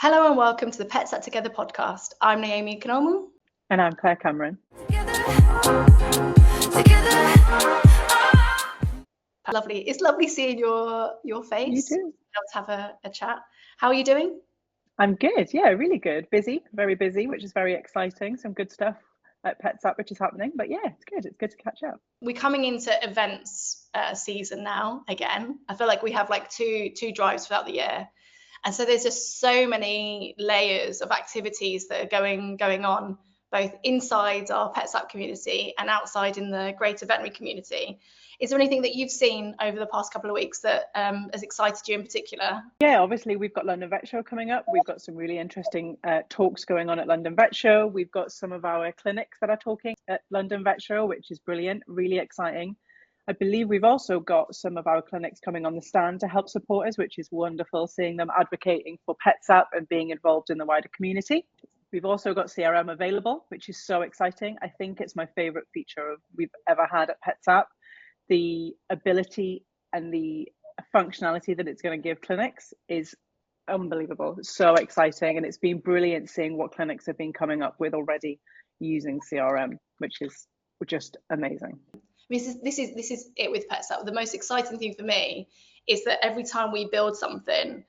Hello and welcome to the PetsApp Together podcast. I'm Naomi Oikonomou. And I'm Claire Cameron. Lovely. It's lovely seeing your face. You too. Let's have a chat. How are you doing? I'm good. Yeah, really good. Busy, very busy, which is very exciting. Some good stuff at PetsApp, which is happening. But yeah, it's good. It's good to catch up. We're coming into events season now again. I feel like we have like two drives throughout the year. And so there's just so many layers of activities that are going on, both inside our PetsApp community and outside in the greater veterinary community. Is there anything that you've seen over the past couple of weeks that has excited you in particular? Yeah, obviously we've got London Vet Show coming up. We've got some really interesting talks going on at London Vet Show. We've got some of our clinics that are talking at London Vet Show, which is brilliant, really exciting. I believe we've also got some of our clinics coming on the stand to help support us, which is wonderful, seeing them advocating for PetsApp and being involved in the wider community. We've also got CRM available, which is so exciting. I think it's my favorite feature we've ever had at PetsApp. The ability and the functionality that it's going to give clinics is unbelievable. It's so exciting. And it's been brilliant seeing what clinics have been coming up with already using CRM, which is just amazing. This is it with PetsApp. The most exciting thing for me is that every time we build something,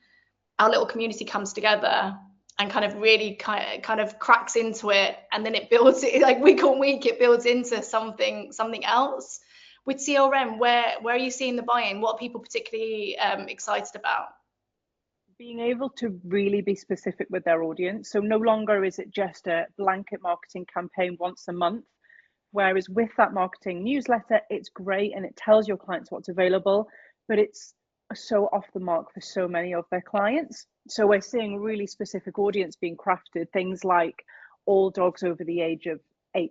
our little community comes together and kind of really kind of cracks into it, and then it builds it like week on week. It builds into something else. With CRM, where are you seeing the buy-in? What are people particularly excited about? Being able to really be specific with their audience. So no longer is it just a blanket marketing campaign once a month. Whereas with that marketing newsletter, it's great and it tells your clients what's available, but it's so off the mark for so many of their clients. So we're seeing really specific audience being crafted, things like all dogs over the age of 8,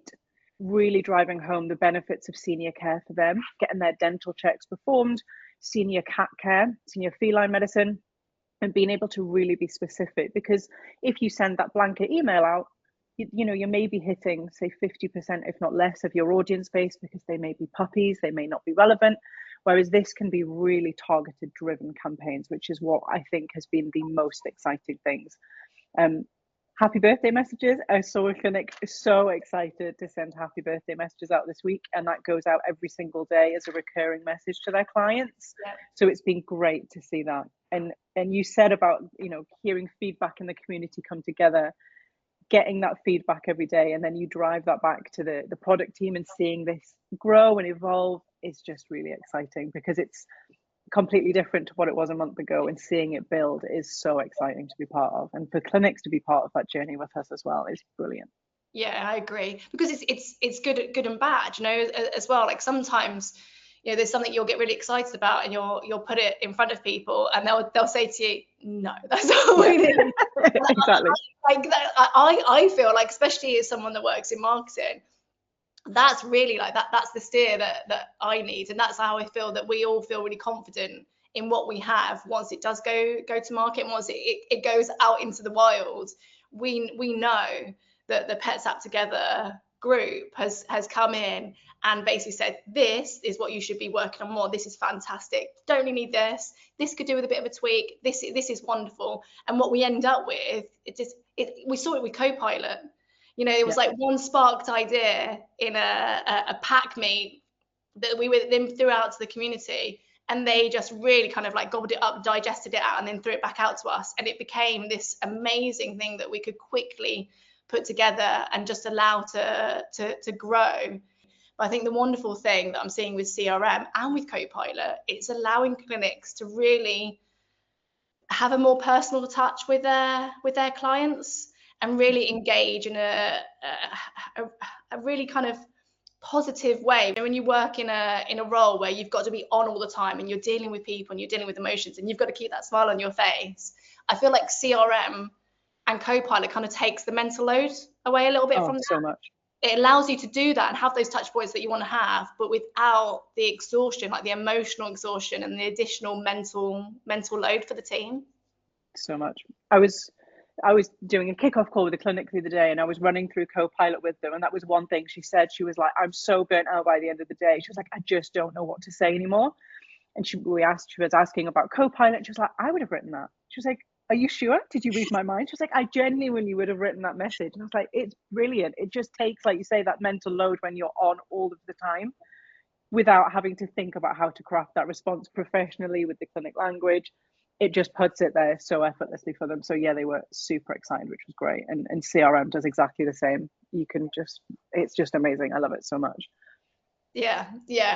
really driving home the benefits of senior care for them, getting their dental checks performed, senior cat care, senior feline medicine, and being able to really be specific. Because if you send that blanket email out, you may be hitting, say, 50%, if not less, of your audience base because they may be puppies, they may not be relevant. Whereas this can be really targeted, driven campaigns, which is what I think has been the most exciting things. Happy birthday messages. I saw a clinic so excited to send happy birthday messages out this week, and that goes out every single day as a recurring message to their clients. Yeah. So it's been great to see that. And you said about, hearing feedback in the community come together, getting that feedback every day, and then you drive that back to the product team, and seeing this grow and evolve is just really exciting because it's completely different to what it was a month ago, and seeing it build is so exciting to be part of, and for clinics to be part of that journey with us as well is brilliant. Yeah, I agree, because it's good and bad, as well. Like sometimes there's something you'll get really excited about and you'll put it in front of people and they'll say to you, no, that's not what we need. Exactly. I feel like, especially as someone that works in marketing, that's really like that's the steer that I need, and that's how I feel that we all feel really confident in what we have once it does go to market, and once it goes out into the wild. We know that the PetsApp Together group has come in and basically said, this is what you should be working on more. This is fantastic. Don't you need this? This could do with a bit of a tweak. This is wonderful. And what we end up with, we saw it with Copilot. It was like one sparked idea in a pack meet that we then threw out to the community, and they just really kind of like gobbled it up, digested it out, and then threw it back out to us. And it became this amazing thing that we could quickly put together and just allow to grow. But I think the wonderful thing that I'm seeing with CRM and with Copilot, it's allowing clinics to really have a more personal touch with their clients and really engage in a really kind of positive way. When you work in a role where you've got to be on all the time and you're dealing with people and you're dealing with emotions and you've got to keep that smile on your face, I feel like CRM and Copilot kind of takes the mental load away a little bit from that. So much. It allows you to do that and have those touch points that you want to have, but without the exhaustion, like the emotional exhaustion and the additional mental load for the team. So much. I was doing a kickoff call with a clinic the other day, and I was running through Copilot with them, and that was one thing she said. She was like, I'm so burnt out by the end of the day. She was like, I just don't know what to say anymore. And she was asking about Copilot. She was like, I would have written that. She was like, are you sure? Did you read my mind? She was like, I genuinely would have written that message. And I was like, it's brilliant. It just takes, like you say, that mental load when you're on all of the time without having to think about how to craft that response professionally with the clinic language. It just puts it there so effortlessly for them. So yeah, they were super excited, which was great. And CRM does exactly the same. You can just, it's just amazing. I love it so much. Yeah.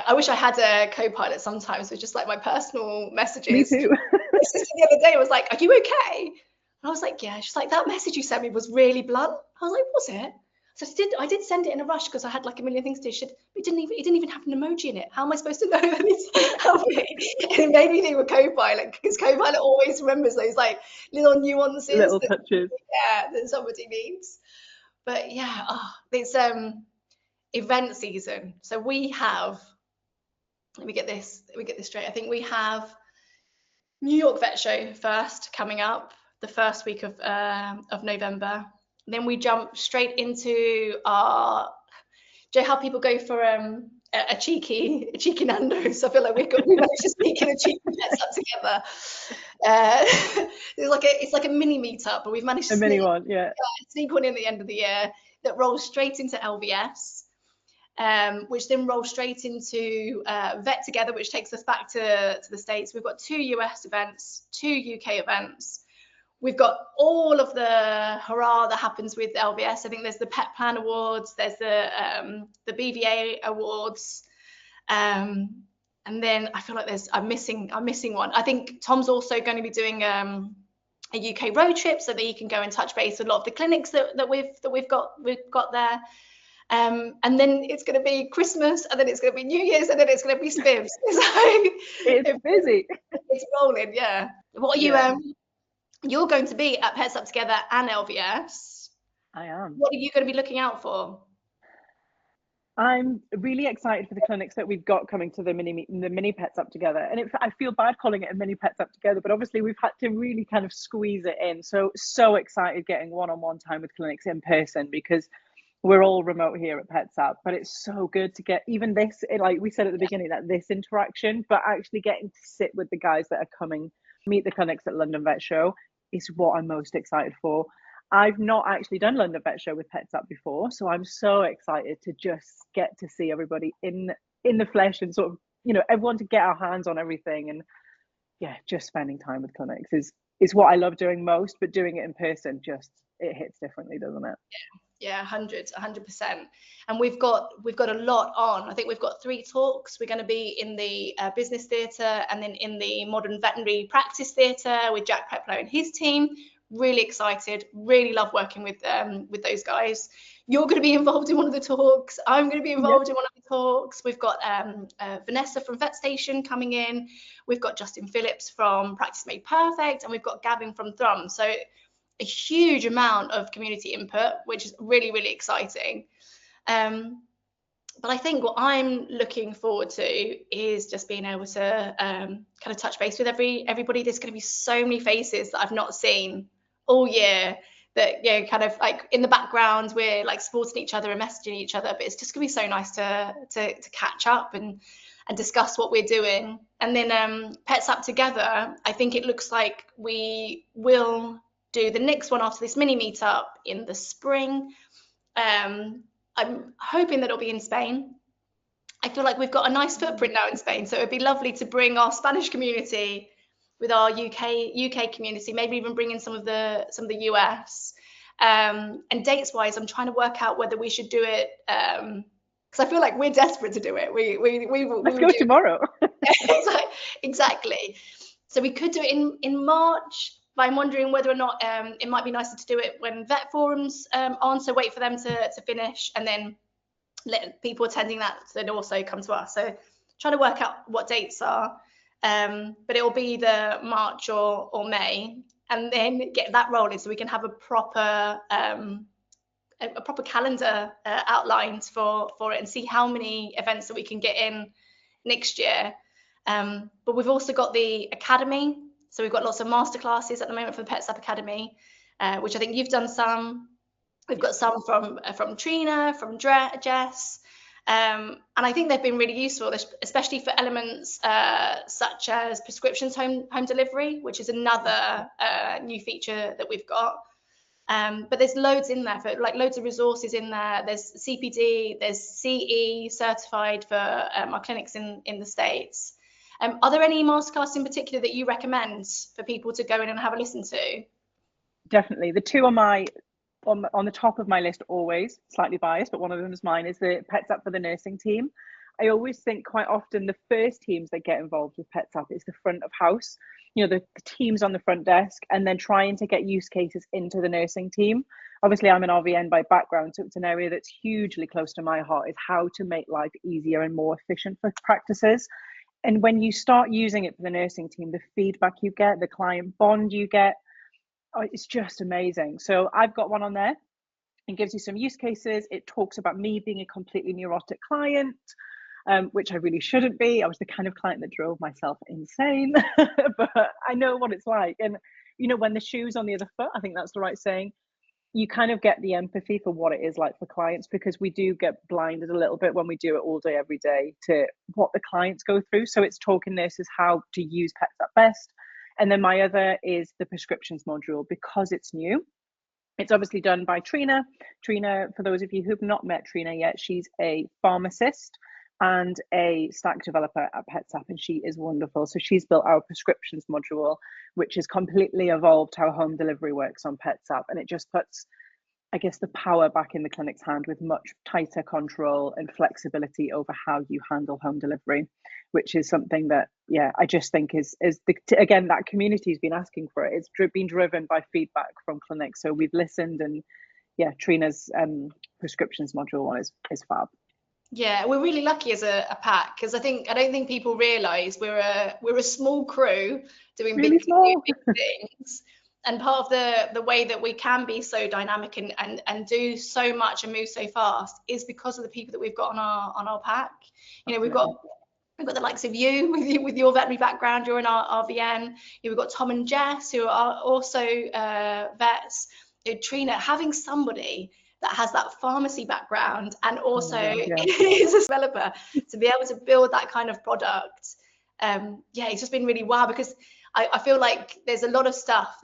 I wish I had a co-pilot sometimes with just like my personal messages. Me too. My sister the other day was like, "Are you okay?" And I was like, "Yeah." She's like, "That message you sent me was really blunt." I was like, "Was it?" So I did send it in a rush because I had like a million things to do. She said, "It didn't even have an emoji in it. How am I supposed to know that it's help me?" And it made me think of Copilot, because Copilot always remembers those like little nuances Little touches. that somebody needs. But yeah, it's event season. So we have, let me get this straight. I think we have New York Vet Show first coming up the first week of November. Then we jump straight into our, do you know how people go for a cheeky Nando's? I feel like we managed to sneak in a cheeky PetsApp Together. It's like a mini meetup, but we've managed to mini one, yeah. Sneak one in at the end of the year that rolls straight into LVS. Which then rolls straight into Vet Together, which takes us back to the States. We've got 2 US events, 2 UK events. We've got all of the hurrah that happens with LVS. I think there's the Pet Plan Awards, there's the BVA Awards, and then I feel like I'm missing one. I think Tom's also going to be doing a UK road trip so that he can go and touch base with a lot of the clinics that we've got there. And then it's going to be Christmas, and then it's going to be New Year's, and then it's going to be Spivs. It's busy. It's rolling, yeah. What are you? You're going to be at PetsApp Together and LVS. I am. What are you going to be looking out for? I'm really excited for the clinics that we've got coming to the mini PetsApp Together. And I feel bad calling it a mini PetsApp Together, but obviously we've had to really kind of squeeze it in. So excited getting one-on-one time with clinics in person, because we're all remote here at PetsApp, but it's so good to get even this, like we said at the beginning, that this interaction, but actually getting to sit with the guys that are coming, meet the clinics at London Vet Show is what I'm most excited for. I've not actually done London Vet Show with PetsApp before, so I'm so excited to just get to see everybody in the flesh and sort of, everyone to get our hands on everything. And yeah, just spending time with clinics is what I love doing most, but doing it in person, just, it hits differently, doesn't it? Yeah, 100%. And we've got a lot on. I think we've got 3 talks. We're going to be in the business theatre, and then in the modern veterinary practice theatre with Jack Preplow and his team. Really excited, really love working with those guys. You're going to be involved in one of the talks. I'm going to be involved in one of the talks. We've got Vanessa from Vet Station coming in. We've got Justin Phillips from Practice Made Perfect, and we've got Gavin from Thrum. So a huge amount of community input, which is really, really exciting. But I think what I'm looking forward to is just being able to kind of touch base with everybody. There's going to be so many faces that I've not seen all year, that kind of like in the background we're like supporting each other and messaging each other, but it's just going to be so nice to catch up and discuss what we're doing. And then PetsApp Together, I think it looks like we will do the next one after this mini meetup in the spring. I'm hoping that it'll be in Spain. I feel like we've got a nice footprint now in Spain, so it'd be lovely to bring our Spanish community with our UK community, maybe even bring in some of the US. And dates wise, I'm trying to work out whether we should do it, because I feel like we're desperate to do it. Let's go tomorrow. Exactly. So we could do it in March, but I'm wondering whether or not it might be nicer to do it when vet forums on. So wait for them to finish, and then let people attending that then also come to us. So trying to work out what dates are, but it will be the March or May, and then get that rolling so we can have a proper calendar outlined for it, and see how many events that we can get in next year. But we've also got the Academy. So we've got lots of masterclasses at the moment for the PetsApp Academy, which I think you've done some. We've got some from Trina, from Jess. And I think they've been really useful, especially for elements such as prescriptions home delivery, which is another new feature that we've got. But there's loads in there, for like loads of resources in there. There's CPD, there's CE certified for our clinics in the States. Are there any masterclass in particular that you recommend for people to go in and have a listen to? Definitely. The two on the top of my list, always slightly biased, but one of them is mine, is the PetsApp for the nursing team. I always think quite often the first teams that get involved with PetsApp is the front of house, the teams on the front desk, and then trying to get use cases into the nursing team. Obviously, I'm an RVN by background, so it's an area that's hugely close to my heart, is how to make life easier and more efficient for practices. And when you start using it for the nursing team, the feedback you get, the client bond you get, it's just amazing. So I've got one on there. It gives you some use cases. It talks about me being a completely neurotic client, which I really shouldn't be. I was the kind of client that drove myself insane, but I know what it's like. And, when the shoe's on the other foot, I think that's the right saying, you kind of get the empathy for what it is like for clients, because we do get blinded a little bit when we do it all day, every day, to what the clients go through. So it's talking nurses how to use PetsApp best. And then my other is the prescriptions module, because it's new. It's obviously done by Trina. Trina, for those of you who've not met Trina yet, she's a pharmacist and a Stack developer at PetsApp, and she is wonderful. So she's built our prescriptions module, which has completely evolved how home delivery works on PetsApp. And it just puts, I guess, the power back in the clinic's hand with much tighter control and flexibility over how you handle home delivery, which is something that, I just think again, that community has been asking for it. It's been driven by feedback from clinics. So we've listened, and Trina's prescriptions module one is fab. Yeah, we're really lucky as a pack, because I don't think people realise we're a small crew doing really big things. And part of the way that we can be so dynamic and do so much and move so fast is because of the people that we've got on our pack. We've got the likes of you with your veterinary background. You're in our RVN. We've got Tom and Jess, who are also vets. Trina, having somebody that has that pharmacy background and also is a developer to be able to build that kind of product. It's just been really wow, because I feel like there's a lot of stuff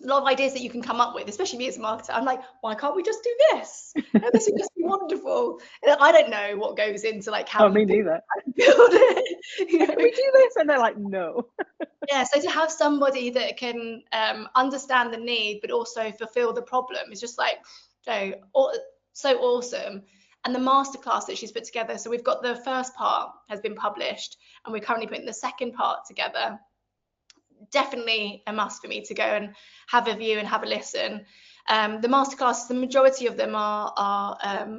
a lot of ideas that you can come up with, especially me as a marketer. I'm like, why can't we just do this? This would just be wonderful. And I don't know what goes into like how me neither. Build it. Can we do this? And they're like, no. So to have somebody that can understand the need but also fulfill the problem is just like so awesome. And the masterclass that she's put together, so we've got the first part has been published and we're currently putting the second part together. Definitely a must for me to go and have a view and have a listen. The masterclasses, the majority of them are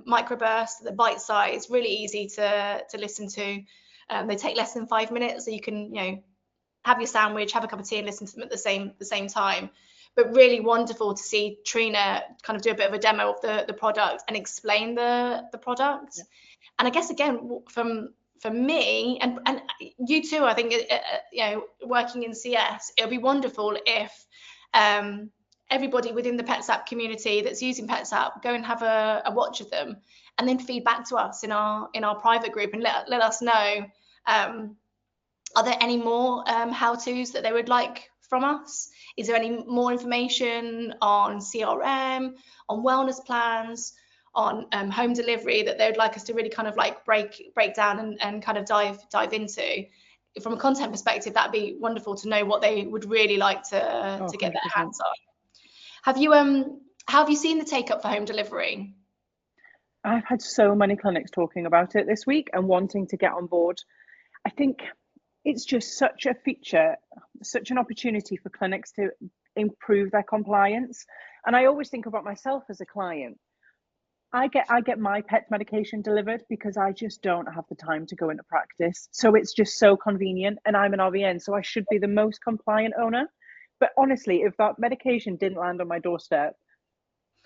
microbursts, they're bite size, really easy to listen to. They take less than 5 minutes, so you can have your sandwich, have a cup of tea, and listen to them at the same time. But really wonderful to see Trina kind of do a bit of a demo of the product and explain the product. Yeah. And I guess again for me and you too, I think working in CS, it'll be wonderful if everybody within the PetsApp community that's using PetsApp go and have a watch of them, and then feed back to us in our private group and let us know. Are there any more how-tos that they would like from us? Is there any more information on CRM, on wellness plans, on home delivery that they would like us to really kind of like break down and kind of dive into? From a content perspective, that'd be wonderful to know what they would really like to get their hands on. Have you seen the take up for home delivery? I've had so many clinics talking about it this week and wanting to get on board. I think it's just such a feature, such an opportunity for clinics to improve their compliance. And I always think about myself as a client. I get my pet's medication delivered because I just don't have the time to go into practice. So it's just so convenient, and I'm an RVN, so I should be the most compliant owner. But honestly, if that medication didn't land on my doorstep,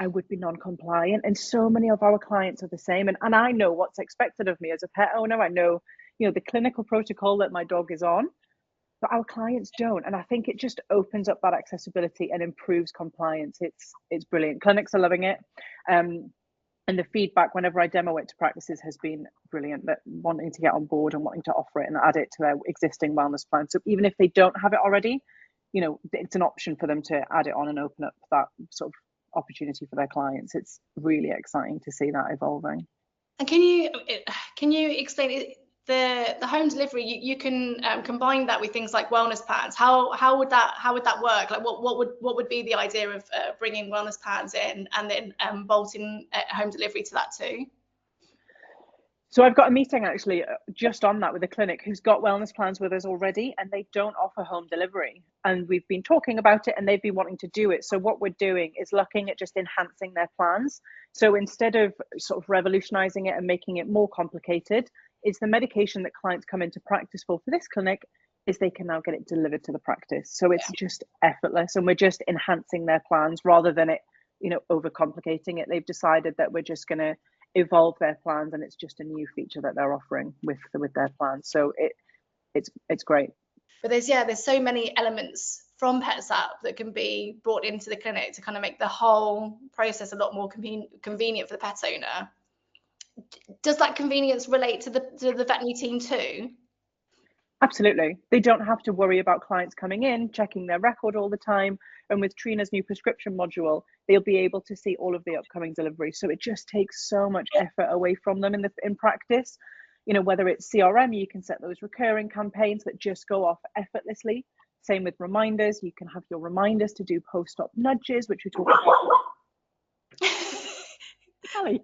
I would be non-compliant. And so many of our clients are the same. And I know what's expected of me as a pet owner. I know, the clinical protocol that my dog is on, but our clients don't. And I think it just opens up that accessibility and improves compliance. It's brilliant. Clinics are loving it. And the feedback whenever I demo it to practices has been brilliant, that wanting to get on board and wanting to offer it and add it to their existing wellness plan. So even if they don't have it already, it's an option for them to add it on and open up that sort of opportunity for their clients. It's really exciting to see that evolving. And can you explain it? The home delivery, you can combine that with things like wellness plans. How would that work? Like what would be the idea of bringing wellness plans in and then bolting home delivery to that too? So I've got a meeting actually just on that with a clinic who's got wellness plans with us already, and they don't offer home delivery. And we've been talking about it and they've been wanting to do it. So what we're doing is looking at just enhancing their plans. So instead of sort of revolutionizing it and making it more complicated, it's the medication that clients come into practice for this clinic is they can now get it delivered to the practice. So it's just effortless, and we're just enhancing their plans rather than it, overcomplicating it. They've decided that we're just going to evolve their plans, and it's just a new feature that they're offering with their plans. So it's great. But there's so many elements from PetsApp that can be brought into the clinic to kind of make the whole process a lot more convenient for the pet owner. Does that convenience relate to the veterinary team too? Absolutely. They don't have to worry about clients coming in, checking their record all the time. And with Trina's new prescription module, they'll be able to see all of the upcoming deliveries. So it just takes so much effort away from them in practice. Whether it's CRM, you can set those recurring campaigns that just go off effortlessly. Same with reminders. You can have your reminders to do post-op nudges, which we talked about. Callie,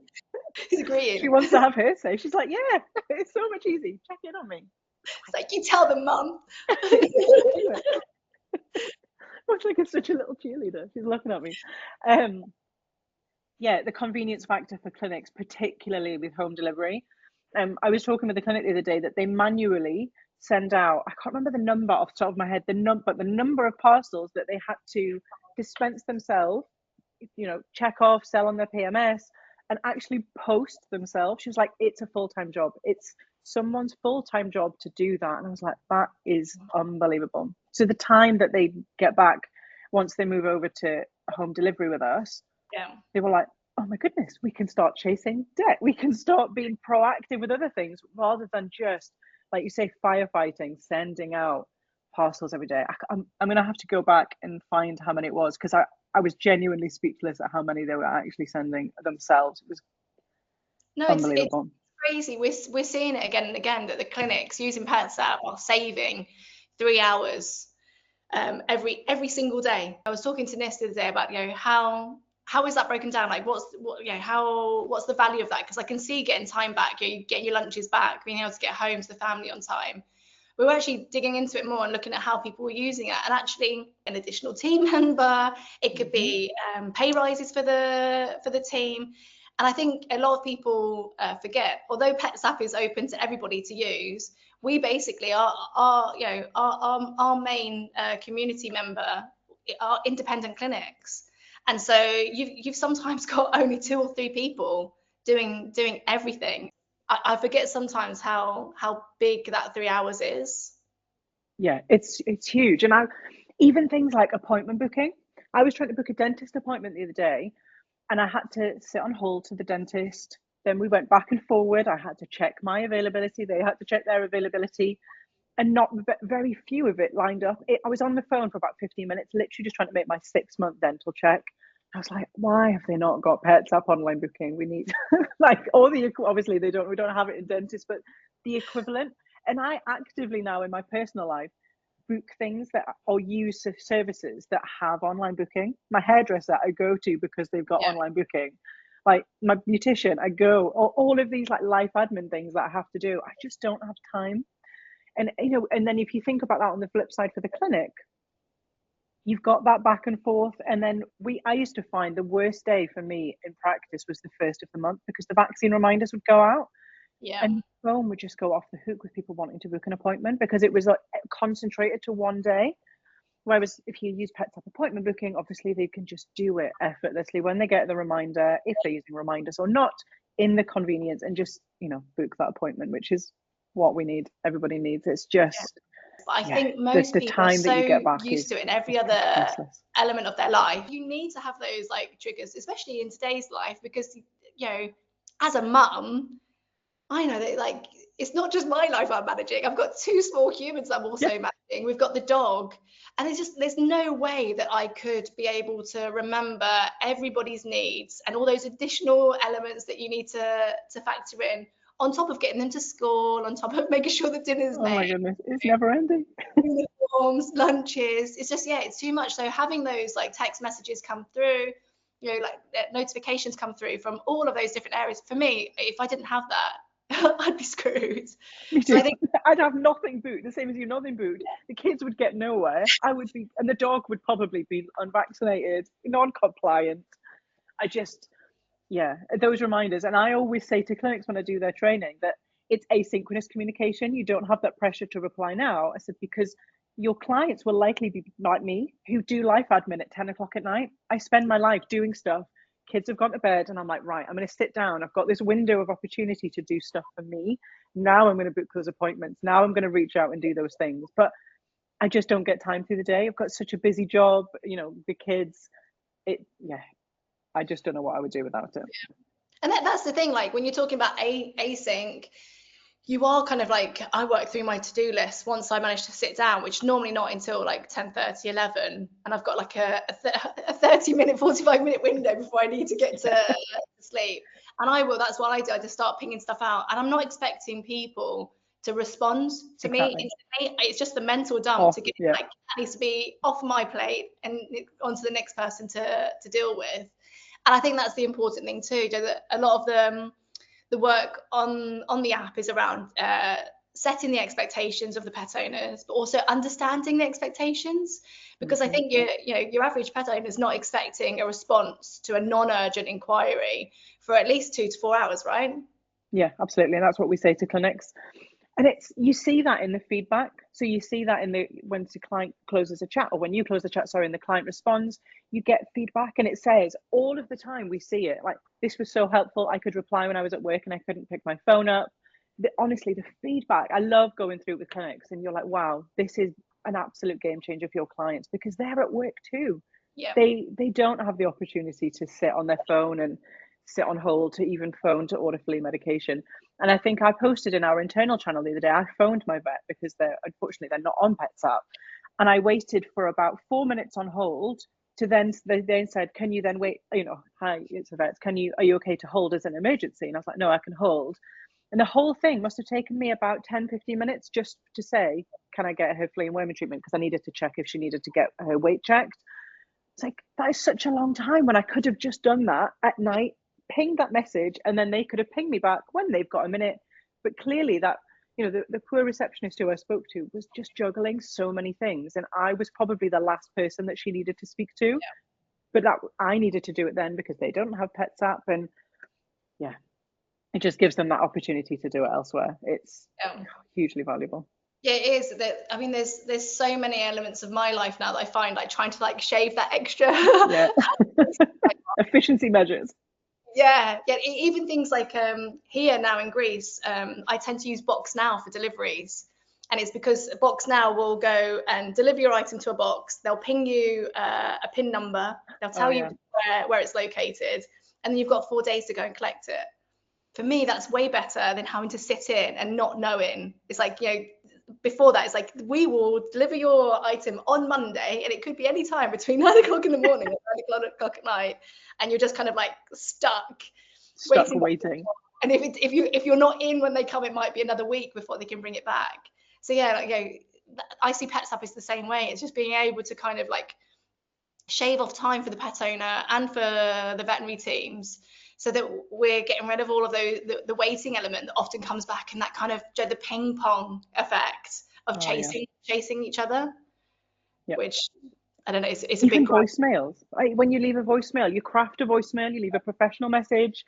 she's agreeing. She wants to have her say. She's like, yeah, it's so much easy. Check in on me. It's like, you tell them, Mum. Much like it's such a little cheerleader. She's looking at me. The convenience factor for clinics, particularly with home delivery. I was talking with the clinic the other day that they manually send out, I can't remember the number off the top of my head, but the number of parcels that they had to dispense themselves, check off, sell on their PMS, and actually post themselves. She was like, it's a full-time job. It's someone's full-time job to do that. And I was like, that is unbelievable. So the time that they get back once they move over to home delivery with us, they were like, oh my goodness, we can start chasing debt. We can start being proactive with other things rather than just, like you say, firefighting, sending out parcels every day. I'm going to have to go back and find how many it was, because I was genuinely speechless at how many they were actually sending themselves. It was unbelievable. It's crazy. We're seeing it again and again that the clinics using PetsApp are saving 3 hours every single day. I was talking to Ness the other day about how is that broken down? Like what's the value of that? Because I can see getting time back, you get your lunches back, being able to get home to the family on time. We were actually digging into it more and looking at how people were using it, and actually an additional team member. It could be pay rises for the team. And I think a lot of people forget, although PetsApp is open to everybody to use, we basically our main community member are independent clinics. And so you've sometimes got only 2 or 3 people doing everything. I forget sometimes how big that 3 hours is. Yeah, it's huge. And even things like appointment booking. I was trying to book a dentist appointment the other day, and I had to sit on hold to the dentist. Then we went back and forward. I had to check my availability. They had to check their availability, and not very few of it lined up. I was on the phone for about 15 minutes, literally just trying to make my 6-month dental check. I was like, why have they not got PetsApp online booking? We need obviously we don't have it in dentists, but the equivalent. And I actively now in my personal life book things that or use services that have online booking. My hairdresser I go to because they've got online booking. Like my beautician, I go, all of these like life admin things that I have to do. I just don't have time. And and then if you think about that on the flip side for the clinic, you've got that back and forth. And then I used to find the worst day for me in practice was the first of the month, because the vaccine reminders would go out. And the phone would just go off the hook with people wanting to book an appointment, because it was like concentrated to one day. Whereas if you use PetsApp appointment booking, obviously they can just do it effortlessly when they get the reminder, if they're using reminders or not, in the convenience, and just book that appointment, which is what we need. Everybody needs. It's just I think most the people time are so that you get back used to it in every other element of their life. You need to have those like triggers, especially in today's life, because as a mum, I know that like it's not just my life I'm managing. I've got 2 small humans I'm also managing. We've got the dog. And there's no way that I could be able to remember everybody's needs and all those additional elements that you need to factor in, on top of getting them to school, on top of making sure the dinner's Oh my made, goodness, it's never ending. uniforms, lunches. It's just, it's too much. So having those like text messages come through, like notifications come through from all of those different areas. For me, if I didn't have that, I'd be screwed. Me too. So I think I'd have nothing boot, the same as you, nothing boot. The kids would get nowhere. I would be, and the dog would probably be unvaccinated, non-compliant. Those reminders. And I always say to clinics when I do their training that it's asynchronous communication. You don't have that pressure to reply now. I said, because your clients will likely be like me, who do life admin at 10 o'clock at night. I spend my life doing stuff. Kids have gone to bed and I'm like, right, I'm going to sit down. I've got this window of opportunity to do stuff for me. Now I'm going to book those appointments. Now I'm going to reach out and do those things. But I just don't get time through the day. I've got such a busy job, the kids. I just don't know what I would do without it. And that's the thing, like when you're talking about async, you are kind of like, I work through my to-do list once I manage to sit down, which normally not until like 10:30, 11. And I've got like a 30-minute, 45-minute window before I need to get to sleep. And that's what I do. I just start pinging stuff out. And I'm not expecting people to respond to me instantly. It's just the mental dump to get, like, that needs to be off my plate and onto the next person to deal with. And I think that's the important thing too, that a lot of the work on the app is around setting the expectations of the pet owners, but also understanding the expectations. Because I think your average pet owner is not expecting a response to a non-urgent inquiry for at least 2 to 4 hours, right? Yeah, absolutely. And that's what we say to clinics. And you see that in the feedback. So you see that when the client closes a chat, or when you close the chat, and the client responds, you get feedback, and it says all of the time we see it. Like, this was so helpful. I could reply when I was at work and I couldn't pick my phone up. Honestly, the feedback, I love going through with clinics, and you're like, wow, this is an absolute game changer for your clients, because they're at work too. Yeah. They don't have the opportunity to sit on their phone and sit on hold to even phone to order flea medication. And I think I posted in our internal channel the other day, I phoned my vet because unfortunately they're not on PetsApp. And I waited for about 4 minutes on hold to they then said, can you then wait, hi, it's a vet, are you okay to hold as an emergency? And I was like, no, I can hold. And the whole thing must have taken me about 10-15 minutes just to say, can I get her flea and worming treatment? Because I needed to check if she needed to get her weight checked. It's like, that is such a long time when I could have just done that at night, pinged that message, and then they could have pinged me back when they've got a minute. But clearly that, the poor receptionist who I spoke to was just juggling so many things, and I was probably the last person that she needed to speak to. But that I needed to do it then, because they don't have PetsApp, and it just gives them that opportunity to do it elsewhere. It's hugely valuable. Yeah, it is. I mean, there's so many elements of my life now that I find like trying to like shave that extra efficiency measures. Yeah, even things like here now in Greece, I tend to use Box Now for deliveries. And it's because Box Now will go and deliver your item to a box. They'll ping you a PIN number. They'll tell you where it's located. And then you've got 4 days to go and collect it. For me, that's way better than having to sit in and not knowing. It's like, before that, it's like, we will deliver your item on Monday, and it could be any time between 9 o'clock in the morning and 9 o'clock at night. And you're just kind of like stuck waiting. And if you're not in when they come, it might be another week before they can bring it back. So I see PetsApp is the same way. It's just being able to kind of like shave off time for the pet owner and for the veterinary teams, so that we're getting rid of all of the waiting element that often comes back, and that kind of the ping pong effect of chasing each other, which I don't know, it's a even big voicemails. When you leave a voicemail, you craft a voicemail, you leave a professional message,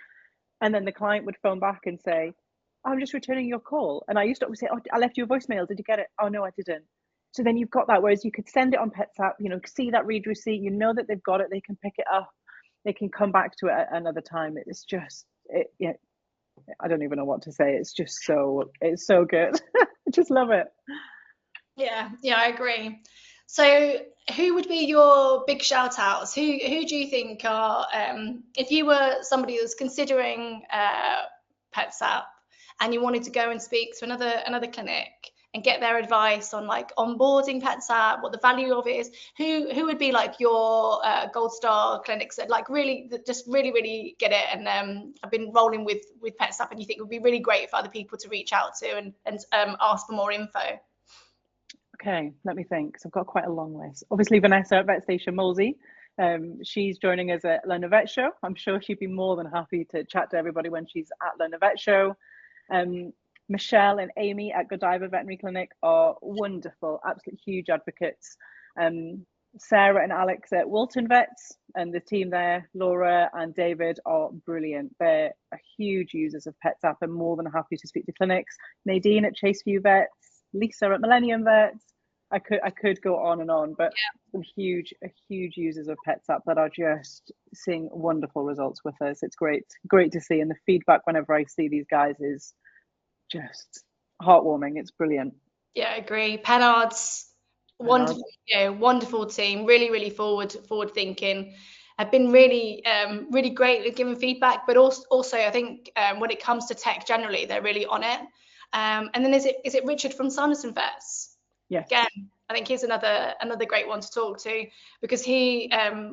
and then the client would phone back and say, I'm just returning your call. And I used to always say, oh, I left you a voicemail, did you get it? Oh no, I didn't. So then you've got that, whereas you could send it on PetsApp, see that read receipt, that they've got it, they can pick it up, they can come back to it at another time. It's just, I don't even know what to say. It's so good. I just love it. Yeah, I agree. So who would be your big shout outs? Who do you think are, if you were somebody that's considering PetsApp and you wanted to go and speak to another clinic and get their advice on like onboarding PetsApp, what the value of it is, who would be like your gold star clinics that like really that just really get it and have been rolling with PetsApp and you think would be really great for other people to reach out to and ask for more info? Okay, let me think. So I've got quite a long list. Obviously, Vanessa at Vet Station Molesey. She's joining us at Learn a Vet Show. I'm sure she'd be more than happy to chat to everybody when she's at Learn a Vet Show. Michelle and Amy at Godiva Veterinary Clinic are wonderful, absolutely huge advocates. Sarah and Alex at Walton Vets and the team there, Laura and David, are brilliant. They're huge users of PetsApp and more than happy to speak to clinics. Nadine at Chaseview Vets, Lisa at Millennium Vets. I could go on and on, but some huge users of PetsApp that are just seeing wonderful results with us. It's great to see, and the feedback whenever I see these guys is just heartwarming. It's brilliant. Yeah, I agree. Pennard's wonderful, wonderful team. Really forward thinking. Have been really great at giving feedback, but also I think when it comes to tech generally, they're really on it. And then is it Richard from Sanderson Vets? Yes. Again, I think he's another great one to talk to because he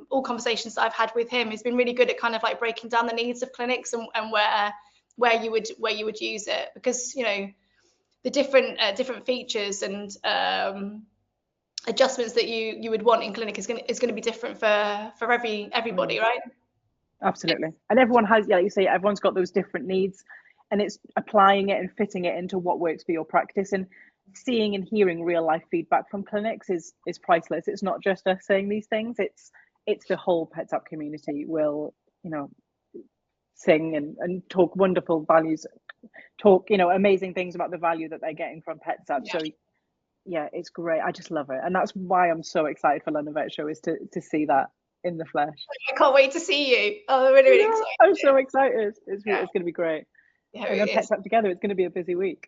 all conversations that I've had with him has been really good at kind of like breaking down the needs of clinics and where you would use it, because you know the different features and adjustments that you would want in clinic is going to be different for everybody, right? Absolutely. And everyone has, like you say, everyone's got those different needs, and it's applying it and fitting it into what works for your practice. And seeing and hearing real life feedback from clinics is priceless. It's not just us saying these things, it's the whole PetsApp community will, you know, sing and talk wonderful values, talk, you know, amazing things about the value that they're getting from PetsApp. So yeah, it's great. I just love it, and that's why I'm so excited for London Vet Show, is to see that in the flesh. I can't wait to see you. Oh, really excited. I'm so excited. It's going to be great. Yeah, and then PetsApp Together, it's going to be a busy week.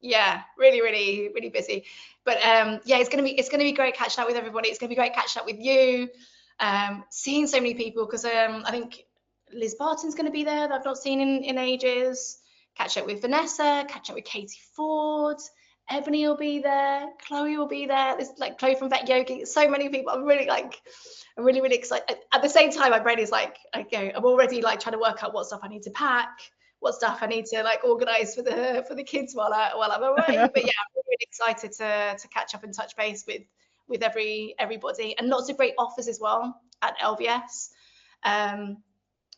Yeah, really busy. But yeah, it's gonna be great catching up with everybody. It's gonna be great catching up with you, seeing so many people, because I think Liz Barton's gonna be there that I've not seen in ages. Catch up with Vanessa, catch up with Katie Ford, Ebony will be there, Chloe will be there. There's like Chloe from Vet Yogi. So many people. I'm really excited. At the same time, my brain is like, okay, I'm already like trying to work out what stuff I need to pack, what stuff I need to like organize for the kids while I'm away. But yeah, I'm really excited to catch up and touch base with everybody, and lots of great offers as well at LVS.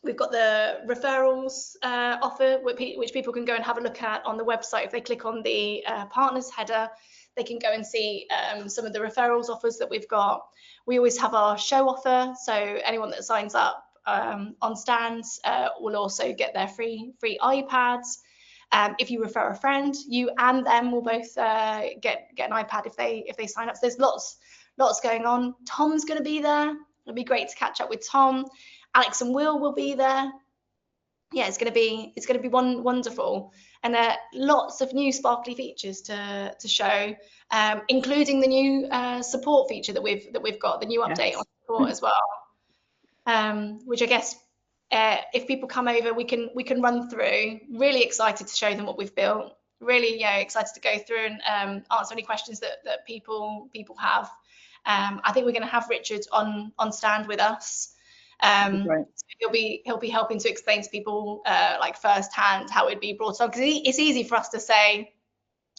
We've got the referrals offer, which people can go and have a look at on the website. If they click on the partners header, they can go and see some of the referrals offers that we've got. We always have our show offer, so anyone that signs up on stands will also get their free iPads. If you refer a friend, you and them will both get an iPad if they sign up. So there's lots going on. Tom's going to be there. It'll be great to catch up with Tom. Alex and Will be there. Yeah, it's going to be wonderful, and lots of new sparkly features to show, including the new support feature that we've got, the new update on support as well, which I guess if people come over, we can run through. Really excited to show them what we've built. Really, excited to go through and answer any questions that people have. I think we're going to have Richard on stand with us. He'll be helping to explain to people like firsthand how it'd be brought on, because it's easy for us to say,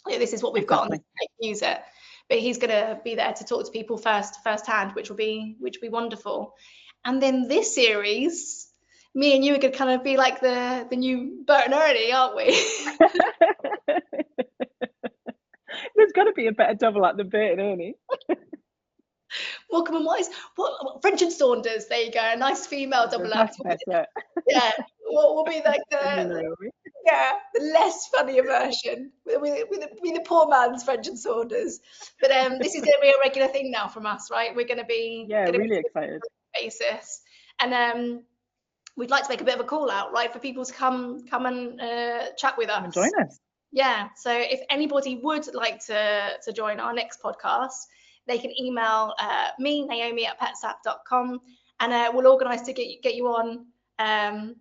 this is what we've got and use it, but he's going to be there to talk to people firsthand, which will be wonderful. And then this series, me and you are going to kind of be like the new Bert and Ernie, aren't we? There's got to be a better double act than Bert and Ernie. Morecambe and Wise, what French and Saunders, there you go, a nice female double act. Yeah, we'll be like the less funnier version with the poor man's French and Saunders. But this is going to be a regular thing now from us, right? We're going to be really excited basis, and we'd like to make a bit of a call out, right, for people to come and chat with us and join us. Yeah, so if anybody would like to join our next podcast, they can email me, Naomi at PetsApp.com, and we'll organise to get you on. And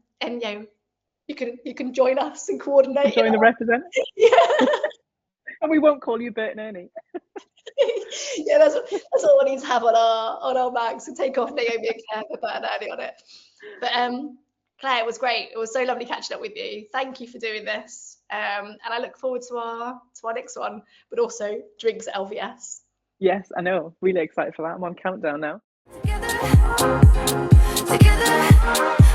you can join us and coordinate. Join the representative. Yeah. And we won't call you Bert and Ernie. Yeah, that's all we need to have on our bags, and take off Naomi and Claire with Bert and Ernie on it. But Claire, it was great. It was so lovely catching up with you. Thank you for doing this. And I look forward to our next one, but also drinks at LVS. Yes, I know. Really excited for that. I'm on countdown now. Together.